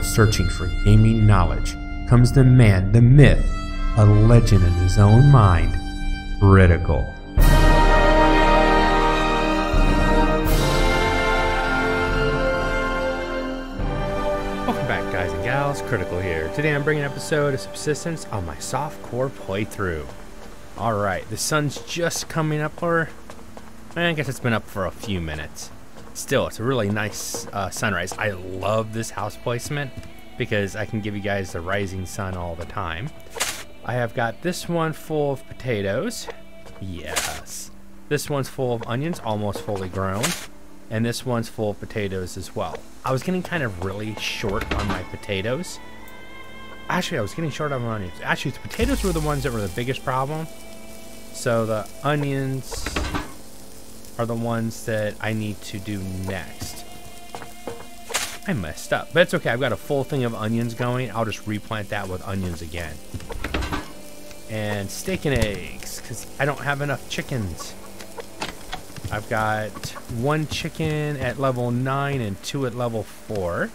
searching for gaming knowledge comes the man, the myth, a legend in his own mind, Critical. Welcome back, guys and gals. Critical here. Today I'm bringing an episode of Subsistence on my softcore playthrough. Alright, the sun's just coming up, or I guess it's been up for a few minutes. Still, it's a really nice sunrise. I love this house placement because I can give you guys the rising sun all the time. I have got this one full of potatoes. Yes. This one's full of onions, almost fully grown. And this one's full of potatoes as well. I was getting kind of really short on my potatoes. Actually, I was getting short on my onions. Actually, the potatoes were the ones that were the biggest problem. So the onions are the ones that I need to do next. I messed up, but it's okay. I've got a full thing of onions going. I'll just replant that with onions again. And steak and eggs, because I don't have enough chickens. I've got 1 chicken at level 9 and 2 at level 4.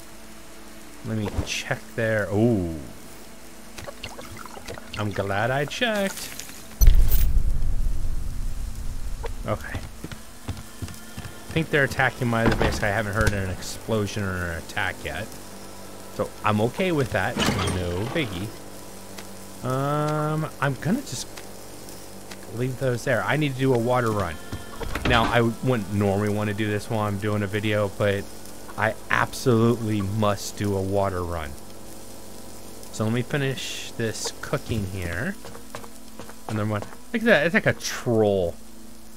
Let me check there. Ooh. I'm glad I checked. Okay. I think they're attacking my other base. I haven't heard an explosion or an attack yet. So I'm okay with that. No biggie. I'm gonna just leave those there. I need to do a water run. Now, I wouldn't normally want to do this while I'm doing a video, but I absolutely must do a water run. So let me finish this cooking here. And then what? Look at that. It's like a troll.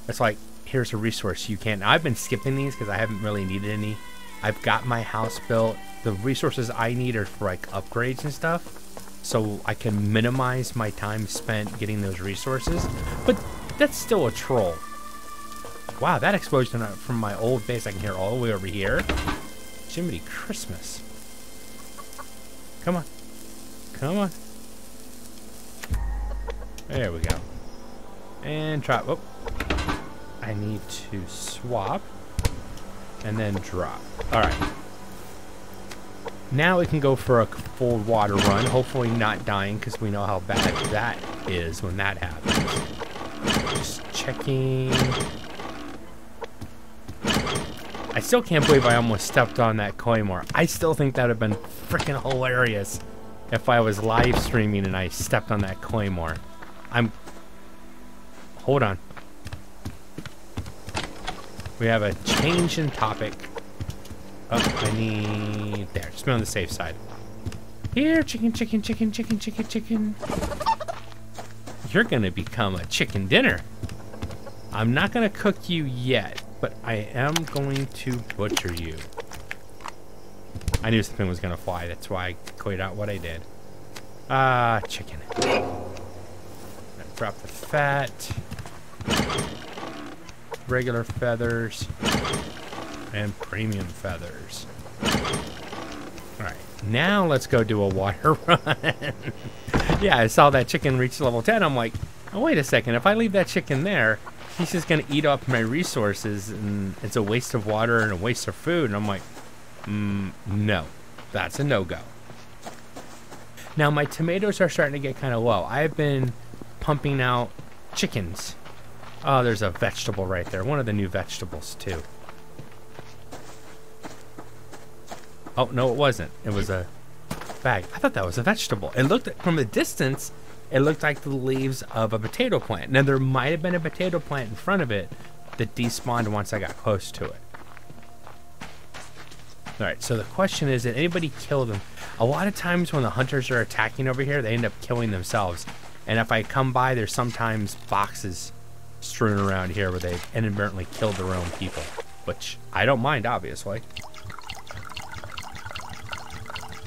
It's like, here's a resource you can. Now, I've been skipping these because I haven't really needed any. I've got my house built. The resources I need are for like upgrades and stuff. So I can minimize my time spent getting those resources. But that's still a troll. Wow, that explosion from my old base I can hear all the way over here. Jiminy Christmas. Come on. Come on. There we go. And drop. Oh. I need to swap. And then drop. Alright. Now we can go for a full water run. Hopefully not dying, because we know how bad that is when that happens. Just checking. I still can't believe I almost stepped on that claymore. I still think that would have been freaking hilarious if I was live streaming and I stepped on that claymore. Hold on. We have a change in topic. Oh, I need... There, just be on the safe side. Here, chicken, chicken, chicken, chicken, chicken, chicken. You're gonna become a chicken dinner. I'm not gonna cook you yet, but I am going to butcher you. I knew something was gonna fly, that's why I cleared out what I did. Chicken. Drop the fat. Regular feathers. And premium feathers. Alright, now let's go do a water run. Yeah, I saw that chicken reach level 10. I'm like, oh, wait a second. If I leave that chicken there, he's just going to eat up my resources, and it's a waste of water and a waste of food. And I'm like, no, that's a no-go. Now, my tomatoes are starting to get kind of low. I've been pumping out chickens. Oh, there's a vegetable right there. One of the new vegetables, too. Oh, no, it wasn't. It was a bag. I thought that was a vegetable. It looked, from a distance, it looked like the leaves of a potato plant. Now, there might have been a potato plant in front of it that despawned once I got close to it. Alright, so the question is, did anybody kill them? A lot of times when the hunters are attacking over here, they end up killing themselves. And if I come by, there's sometimes boxes strewn around here where they've inadvertently killed their own people. Which, I don't mind, obviously.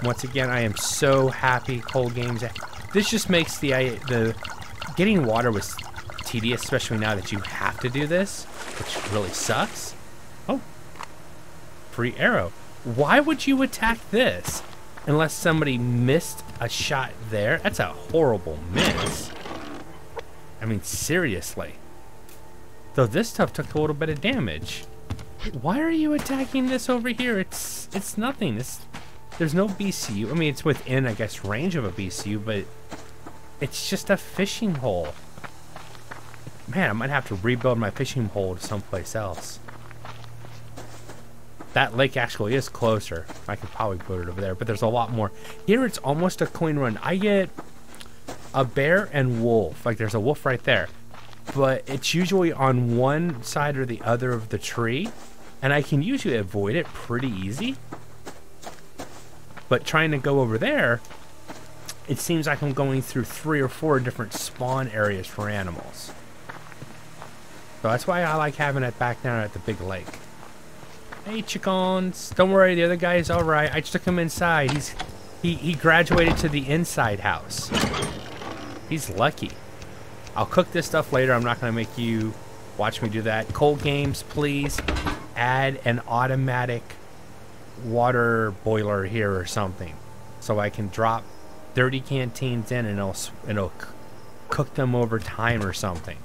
Once again, I am so happy Cold Games. This just makes the getting water was tedious, especially now that you have to do this, which really sucks. Oh, free arrow. Why would you attack this unless somebody missed a shot there? That's a horrible miss. I mean, seriously. Though this stuff took a little bit of damage. Why are you attacking this over here? It's nothing. there's no BCU. I mean, it's within, I guess, range of a BCU, but it's just a fishing hole. Man, I might have to rebuild my fishing hole to someplace else. That lake actually is closer. I could probably put it over there, but there's a lot more. Here it's almost a coin run. I get a bear and wolf. Like, there's a wolf right there. But it's usually on one side or the other of the tree, and I can usually avoid it pretty easy. But trying to go over there, it seems like I'm going through 3 or 4 different spawn areas for animals. So that's why I like having it back down at the big lake. Hey, chickens. Don't worry, the other guy is alright. I just took him inside. He graduated to the inside house. He's lucky. I'll cook this stuff later. I'm not going to make you watch me do that. Cold games, please add an automatic water boiler here or something, so I can drop 30 canteens in and it'll cook them over time or something.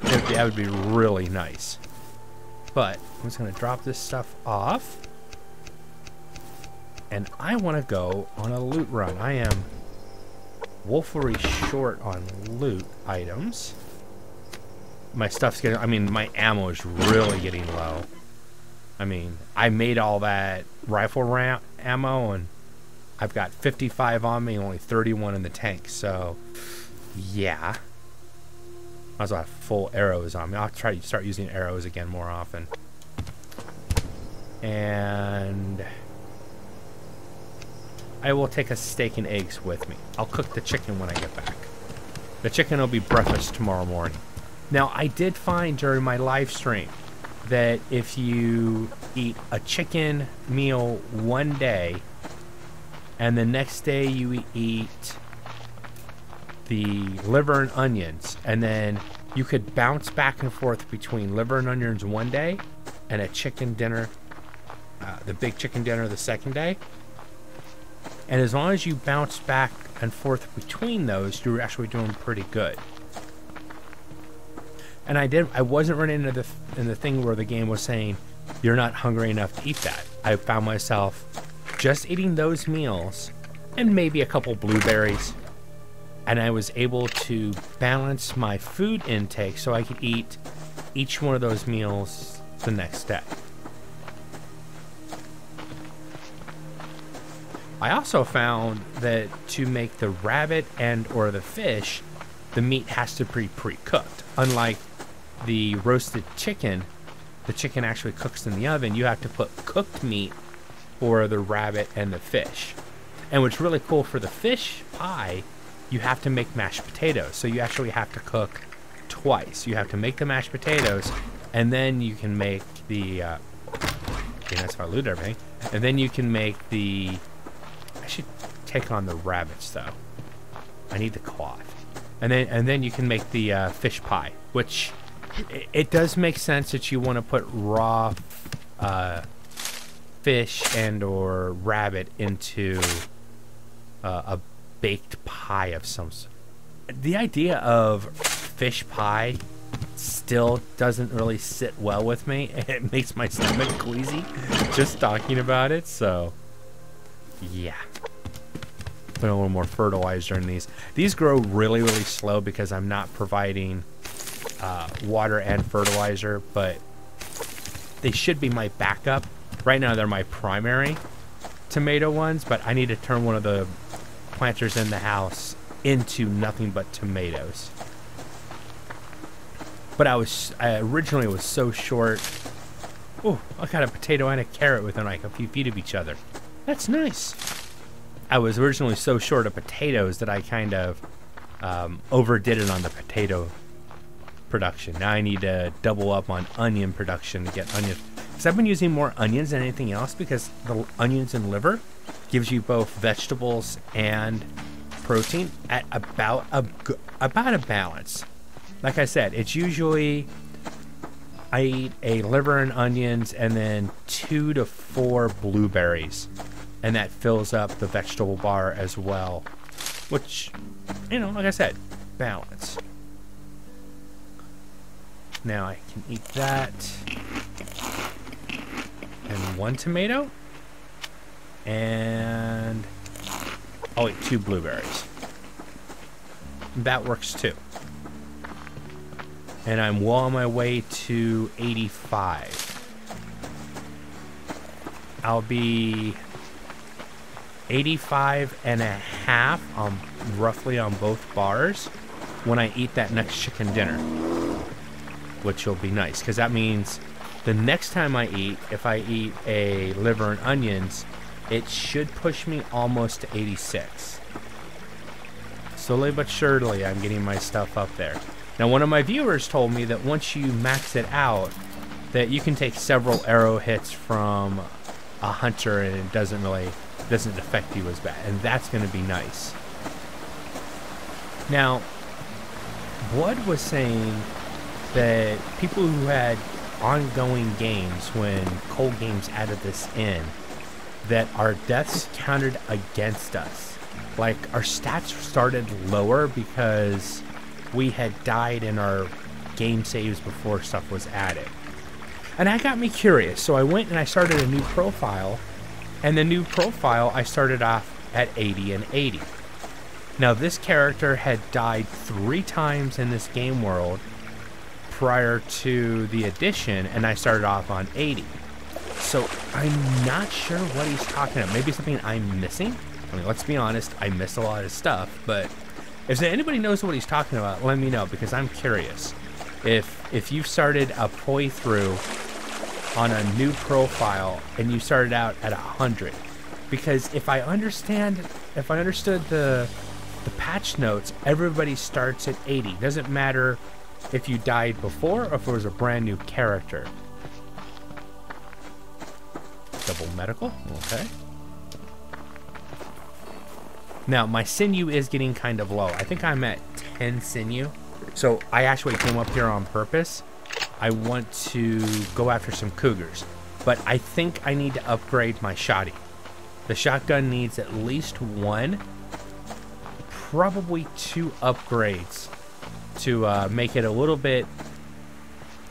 That would be really nice. But I'm just going to drop this stuff off. And I want to go on a loot run. I am woefully short on loot items. My stuff's getting... I mean, my ammo is really getting low. I mean, I made all that rifle ammo, and I've got 55 on me, only 31 in the tank. So, yeah. I also have full arrows on me. I'll try to start using arrows again more often. And I will take a steak and eggs with me. I'll cook the chicken when I get back. The chicken will be breakfast tomorrow morning. Now, I did find during my live stream that if you eat a chicken meal one day and the next day you eat the liver and onions, and then you could bounce back and forth between liver and onions one day and a chicken dinner, the big chicken dinner the second day. And as long as you bounce back and forth between those, you're actually doing pretty good. And I wasn't running into the thing where the game was saying you're not hungry enough to eat that. I found myself just eating those meals and maybe a couple blueberries, and I was able to balance my food intake so I could eat each one of those meals the next day. I also found that to make the rabbit and or the fish, the meat has to be pre-cooked. Unlike the roasted chicken, the chicken actually cooks in the oven. You have to put cooked meat for the rabbit and the fish. And what's really cool for the fish pie, you have to make mashed potatoes. So you actually have to cook twice. You have to make the mashed potatoes, and then you can make the okay, that's how I loot everything. And then you can make the... I should take on the rabbits though. I need the cloth. And then you can make the fish pie, which it does make sense that you want to put raw fish and or rabbit into a baked pie of some sort. The idea of fish pie still doesn't really sit well with me. It makes my stomach queasy just talking about it. So yeah, put a little more fertilizer in these. These grow really, really slow because I'm not providing water and fertilizer, but they should be my backup. Right now they're my primary tomato ones, but I need to turn one of the planters in the house into nothing but tomatoes. But I originally was so short. Oh, I got a potato and a carrot within like a few feet of each other. That's nice. I was originally so short of potatoes that I kind of overdid it on the potato production. Now I need to double up on onion production to get onions. Because I've been using more onions than anything else, because the onions and liver gives you both vegetables and protein at about a balance. Like I said, it's usually I eat a liver and onions and then 2 to 4 blueberries, and that fills up the vegetable bar as well, which, you know, like I said, balance. Now I can eat that. And 1 tomato? And I'll eat 2 blueberries. That works too. And I'm well on my way to 85. I'll be 85 and a half roughly on both bars when I eat that next chicken dinner, which will be nice because that means the next time I eat, if I eat a liver and onions, it should push me almost to 86. Slowly but surely, I'm getting my stuff up there. Now, one of my viewers told me that once you max it out, that you can take several arrow hits from a hunter and it doesn't affect you as bad, and that's going to be nice. Now, Blood was saying that people who had ongoing games when Cold Games added this in, that our deaths counted against us. Like, our stats started lower because we had died in our game saves before stuff was added. And that got me curious, so I went and I started a new profile, and the new profile I started off at 80 and 80. Now, this character had died 3 times in this game world prior to the addition, and I started off on 80. So I'm not sure what he's talking about. Maybe something I'm missing. I mean, let's be honest, I missed a lot of stuff, but if anybody knows what he's talking about, let me know, because I'm curious. If you've started a playthrough on a new profile and you started out at 100, because if I understood the patch notes, everybody starts at 80. Doesn't matter if you died before or if it was a brand new character. Double medical, okay. Now, my sinew is getting kind of low. I think I'm at 10 sinew. So I actually came up here on purpose. I want to go after some cougars. But I think I need to upgrade my shotty. The shotgun needs at least 1, probably 2 upgrades to make it a little bit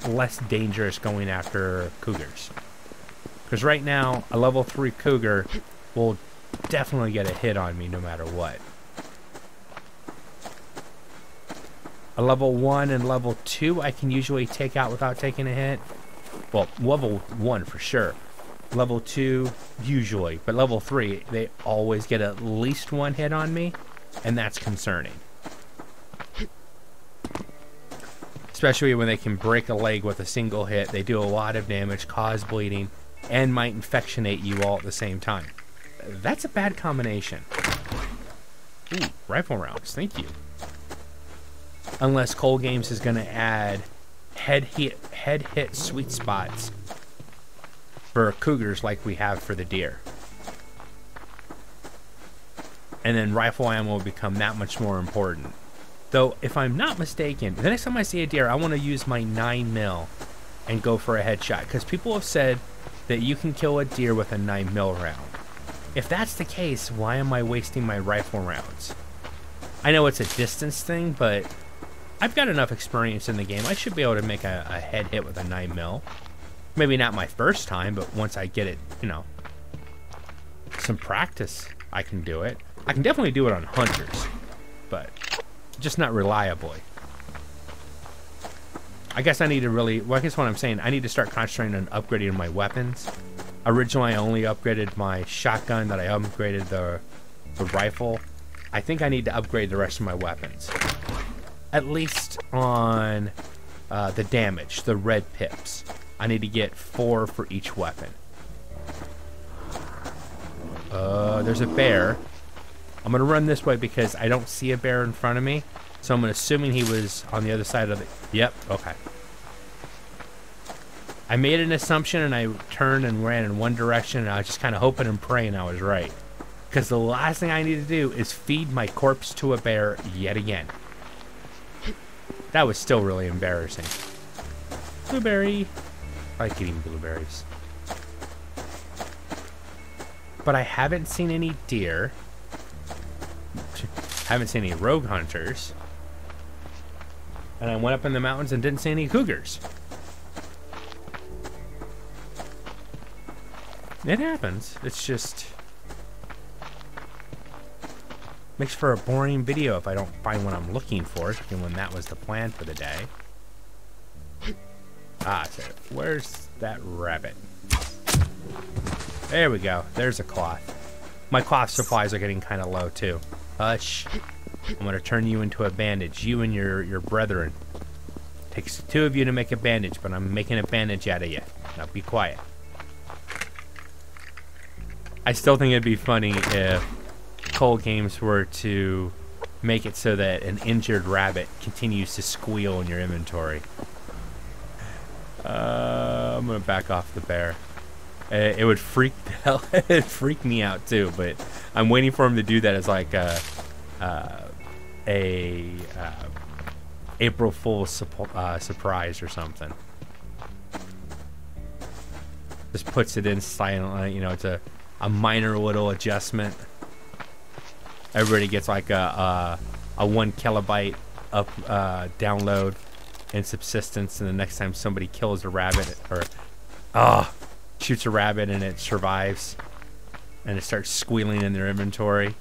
less dangerous going after cougars. Because right now, a level 3 cougar will definitely get a hit on me no matter what. A level 1 and level 2 I can usually take out without taking a hit. Well, level 1 for sure. Level 2 usually, but level 3 they always get at least 1 hit on me, and that's concerning. Especially when they can break a leg with a single hit. They do a lot of damage, cause bleeding, and might infectionate you all at the same time. That's a bad combination. Ooh, rifle rounds, thank you. Unless Cold Games is going to add head hit sweet spots for cougars like we have for the deer. And then rifle ammo will become that much more important. Though, if I'm not mistaken, the next time I see a deer, I want to use my 9mm and go for a headshot. Because people have said that you can kill a deer with a 9mm round. If that's the case, why am I wasting my rifle rounds? I know it's a distance thing, but I've got enough experience in the game. I should be able to make a head hit with a 9mm. Maybe not my first time, but once I get it, you know, some practice, I can do it. I can definitely do it on hunters, but just not reliably. I guess I need to really, well, I guess what I'm saying, I need to start concentrating on upgrading my weapons. Originally, I only upgraded my shotgun, that I upgraded the rifle. I think I need to upgrade the rest of my weapons. At least on the damage, the red pips. I need to get 4 for each weapon. There's a bear. I'm going to run this way because I don't see a bear in front of me. So I'm assuming he was on the other side of the... Yep, okay. I made an assumption and I turned and ran in one direction, and I was just kind of hoping and praying I was right. Because the last thing I need to do is feed my corpse to a bear yet again. That was still really embarrassing. Blueberry. I like eating blueberries. But I haven't seen any deer. Haven't seen any rogue hunters. And I went up in the mountains and didn't see any cougars. It happens. It's just... Makes for a boring video if I don't find what I'm looking for, and when that was the plan for the day. Ah, so where's that rabbit? There we go. There's a cloth. My cloth supplies are getting kind of low too. Hush. I'm going to turn you into a bandage. You and your brethren. Takes 2 of you to make a bandage, but I'm making a bandage out of you. Now be quiet. I still think it'd be funny if Cold Games were to make it so that an injured rabbit continues to squeal in your inventory. I'm going to back off the bear. It would freak the hell. It'd freak me out too, but I'm waiting for him to do that as like a April Fool's surprise or something. Just puts it in silently. You know, it's a minor little adjustment. Everybody gets like a 1 kilobyte up download in Subsistence, and the next time somebody kills a rabbit or shoots a rabbit and it survives and it starts squealing in their inventory.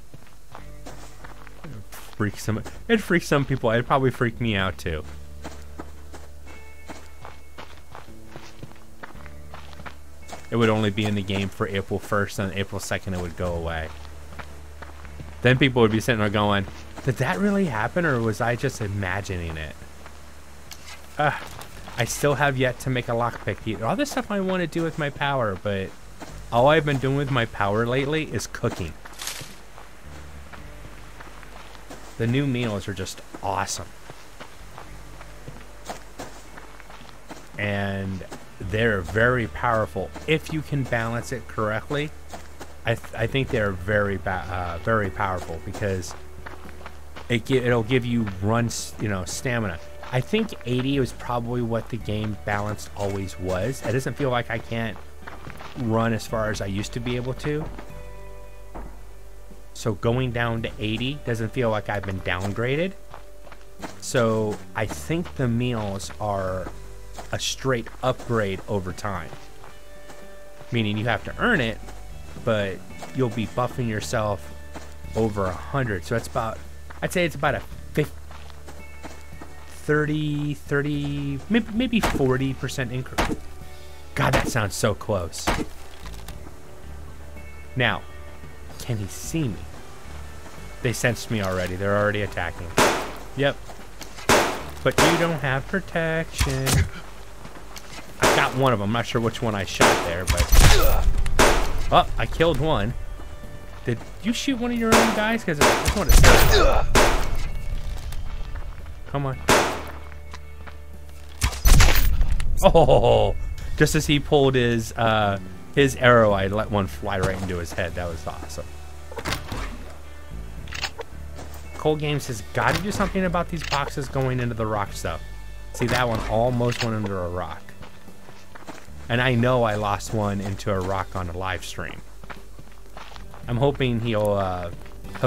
It freaks some people. It'd probably freak me out too. It would only be in the game for April 1st, and April 2nd it would go away. Then people would be sitting there going, did that really happen, or was I just imagining it? I still have yet to make a lockpick. All this stuff I want to do with my power, but all I've been doing with my power lately is cooking. The new meals are just awesome. And they're very powerful if you can balance it correctly. I think they're very powerful because it'll give you stamina. I think 80 was probably what the game balanced always was. It doesn't feel like I can't run as far as I used to be able to. So going down to 80 doesn't feel like I've been downgraded. So I think the meals are a straight upgrade over time. Meaning you have to earn it, but you'll be buffing yourself over 100. So it's about, I'd say it's about a 30, maybe 40% increase. God, that sounds so close. Now, can he see me? They sensed me already. They're already attacking. Yep. But you don't have protection. I got one of them. I'm not sure which one I shot there, but... Oh, I killed one. Did you shoot one of your own guys? Because I just want to... Come on. Oh! Just as he pulled his arrow, I let one fly right into his head. That was awesome. Cold Games has got to do something about these boxes going into the rock stuff. See, that one almost went under a rock. And I know I lost one into a rock on a live stream. I'm hoping he'll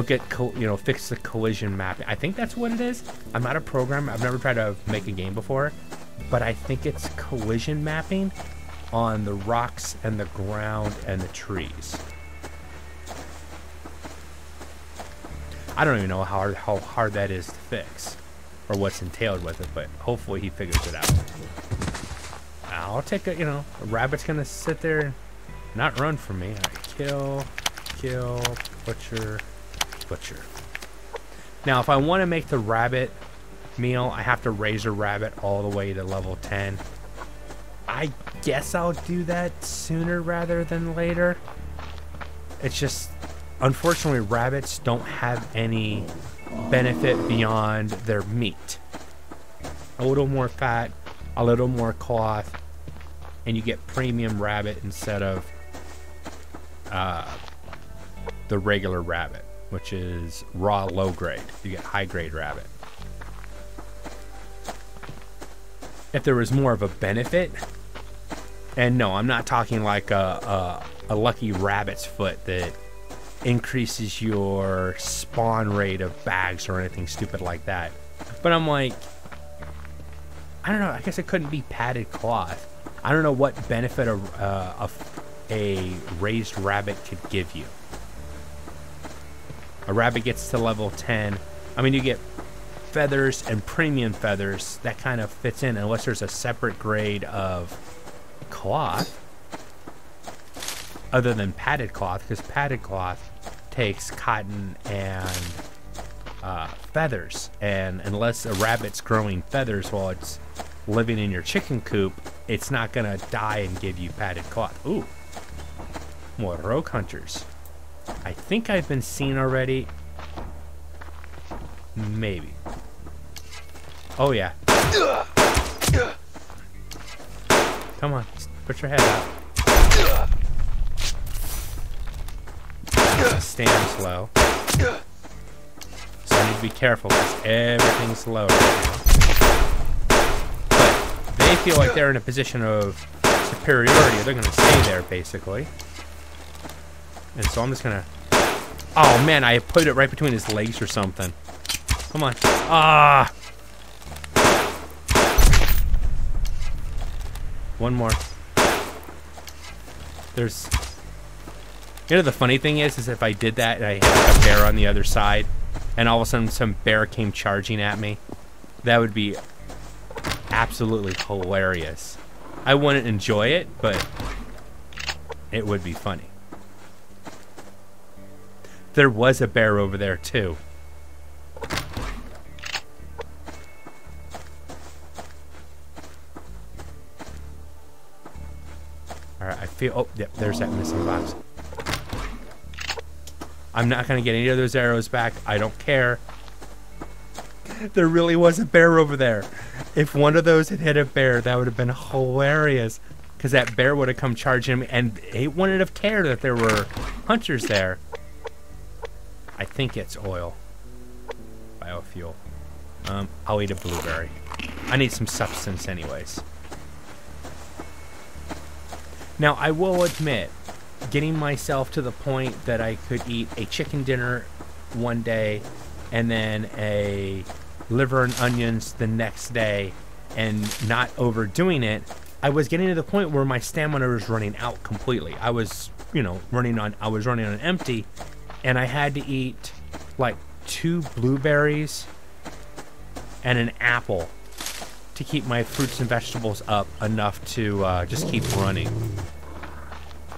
get fix the collision mapping. I think that's what it is. I'm not a programmer. I've never tried to make a game before, but I think it's collision mapping on the rocks and the ground and the trees. I don't even know how hard that is to fix or what's entailed with it, but hopefully he figures it out. I'll take a rabbit's gonna sit there and not run from me. Kill, butcher. Now, if I want to make the rabbit meal, I have to raise a rabbit all the way to level 10. I guess I'll do that sooner rather than later. It's just, unfortunately, rabbits don't have any benefit beyond their meat. A little more fat, a little more cloth, and you get premium rabbit instead of the regular rabbit, which is raw low grade. You get high grade rabbit. If there was more of a benefit, and no, I'm not talking like a lucky rabbit's foot that increases your spawn rate of bags or anything stupid like that. But I'm like, I don't know, I guess it couldn't be padded cloth. I don't know what benefit a raised rabbit could give you. A rabbit gets to level 10. I mean, you get feathers and premium feathers. That kind of fits in unless there's a separate grade of cloth other than padded cloth, because padded cloth takes cotton and feathers, and unless a rabbit's growing feathers while it's living in your chicken coop, it's not gonna die and give you padded cloth. Ooh, more rogue hunters. I think I've been seen already. Maybe. Oh yeah. Come on, put your head out. Stand slow. So I need to be careful because everything's low right now. But they feel like they're in a position of superiority. They're going to stay there, basically. And so I'm just going to... Oh, man, I put it right between his legs or something. Come on. Ah! One more. There's... You know, the funny thing is if I did that and I had a bear on the other side, and all of a sudden some bear came charging at me, that would be absolutely hilarious. I wouldn't enjoy it, but it would be funny. There was a bear over there, too. Alright, I feel... Oh, yep, there's that missing box. I'm not going to get any of those arrows back. I don't care. There really was a bear over there. If one of those had hit a bear, that would have been hilarious. Because that bear would have come charging me, and it wouldn't have cared that there were hunters there. I think it's oil. Biofuel. I'll eat a blueberry. I need some substance anyways. Now, I will admit, getting myself to the point that I could eat a chicken dinner one day and then a liver and onions the next day and not overdoing it, I was getting to the point where my stamina was running out completely. I was, you know, running on empty, and I had to eat like 2 blueberries and an apple to keep my fruits and vegetables up enough to just keep running.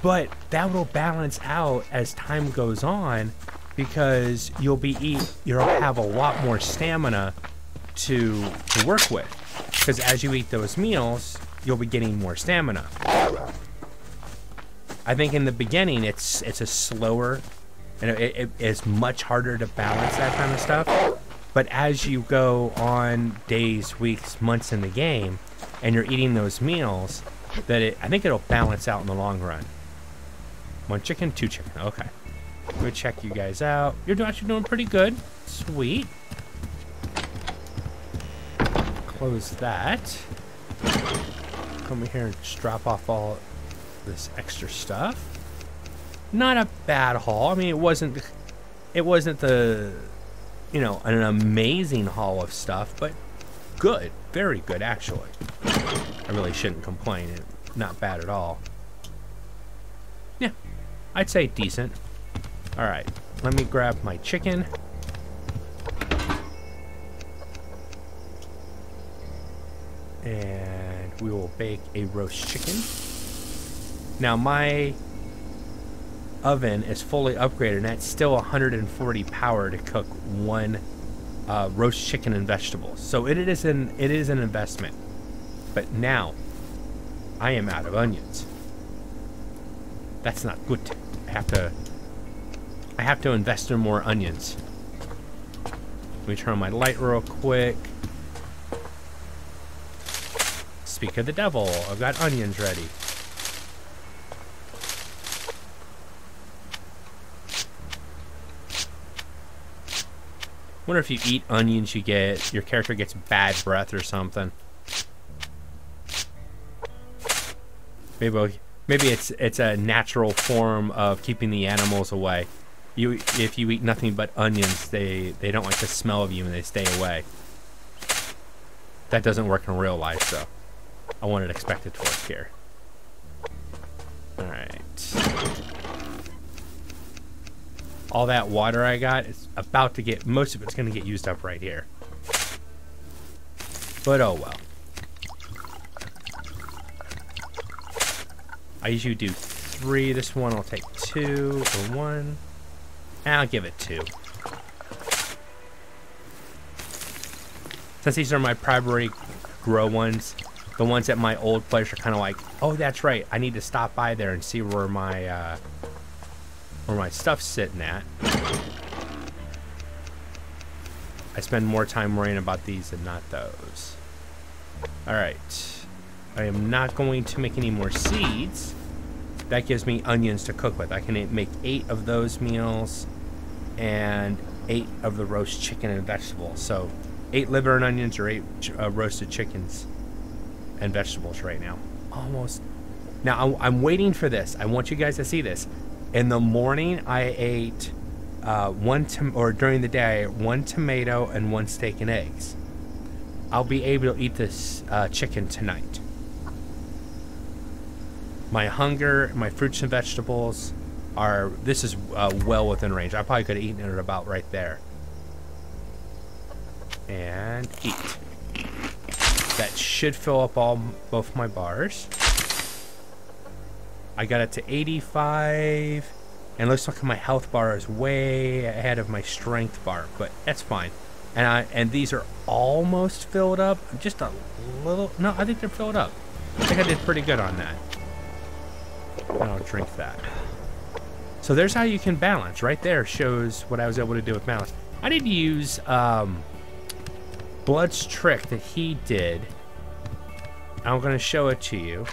But that will balance out as time goes on, because you'll have a lot more stamina to work with. Because as you eat those meals, you'll be getting more stamina. I think in the beginning it's a slower, and it is much harder to balance that kind of stuff. But as you go on days, weeks, months in the game, and you're eating those meals, I think it'll balance out in the long run. 1 chicken, 2 chicken. Okay. I'm gonna check you guys out. You're actually doing pretty good. Sweet. Close that. Come in here and just drop off all this extra stuff. Not a bad haul. I mean, it wasn't the, you know, an amazing haul of stuff, but good. Very good, actually. I really shouldn't complain. Not bad at all. Yeah. I'd say decent. Alright, let me grab my chicken. And we will bake a roast chicken. Now my oven is fully upgraded, and that's still 140 power to cook 1 roast chicken and vegetables. So it is an investment. But now I am out of onions. That's not good. I have to invest in more onions. Let me turn on my light real quick. Speak of the devil, I've got onions ready. Wonder if you eat onions, your character gets bad breath or something. Maybe it's a natural form of keeping the animals away. If you eat nothing but onions, they don't like the smell of you and they stay away. That doesn't work in real life, so I wouldn't expect it to work here. Alright. all that water I got, it's about to get, most of it's going to get used up right here. But oh well. I usually do 3. This one I'll take 2 or 1. And I'll give it 2. Since these are my primary grow ones, the ones that my old players are kind of like, oh, that's right, I need to stop by there and see where my stuff's sitting at. I spend more time worrying about these than not those. Alright. I am not going to make any more seeds. That gives me onions to cook with. I can make 8 of those meals and 8 of the roast chicken and vegetables. So 8 liver and onions or 8 roasted chickens and vegetables right now. Almost. Now I'm waiting for this. I want you guys to see this. In the morning, I ate during the day, 1 tomato and 1 steak and eggs. I'll be able to eat this chicken tonight. My hunger, my fruits and vegetables are, this is well within range. I probably could have eaten it about right there. And eat. That should fill up both my bars. I got it to 85, and it looks like my health bar is way ahead of my strength bar, but that's fine. And these are almost filled up, just a little. No, I think they're filled up. I think I did pretty good on that. And I'll drink that. So there's how you can balance. Right there shows what I was able to do with balance. I did use Blood's trick that he did. I'm going to show it to you.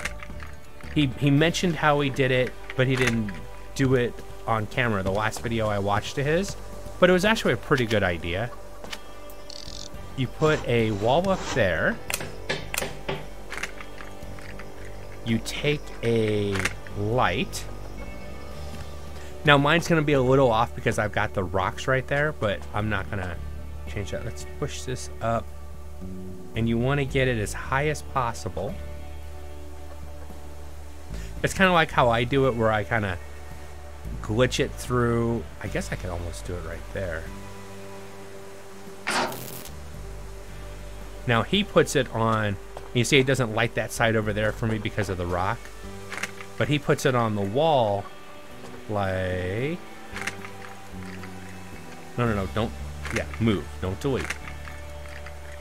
He mentioned how he did it, but he didn't do it on camera. The last video I watched of his, but it was actually a pretty good idea. You put a wall up there. You take a light. Now mine's going to be a little off because I've got the rocks right there, but I'm not going to change that. Let's push this up. And you want to get it as high as possible. It's kind of like how I do it, where I kind of glitch it through. I guess I could almost do it right there. Now he puts it on, you see it doesn't light that side over there for me because of the rock, but he puts it on the wall like, no, don't, yeah, move, don't delete.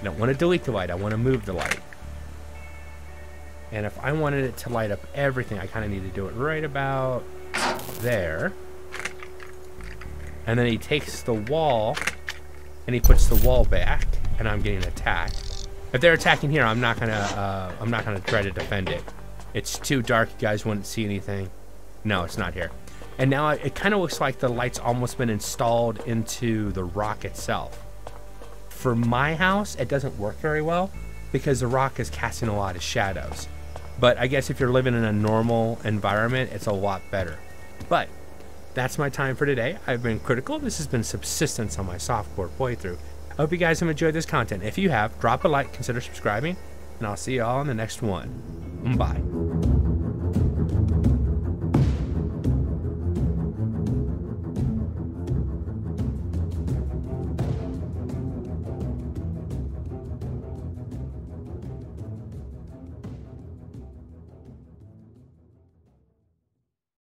I don't want to delete the light, I want to move the light. And if I wanted it to light up everything, I kind of need to do it right about there. And then he takes the wall and he puts the wall back, and I'm getting attacked. If they're attacking here, I'm not gonna try to defend it. It's too dark, you guys wouldn't see anything. No, it's not here. And now it kind of looks like the light's almost been installed into the rock itself. For my house, it doesn't work very well because the rock is casting a lot of shadows. But I guess if you're living in a normal environment, it's a lot better. But that's my time for today. I've been Critical. This has been Subsistence on my softcore playthrough. I hope you guys have enjoyed this content. If you have, drop a like, consider subscribing, and I'll see you all in the next one. Bye.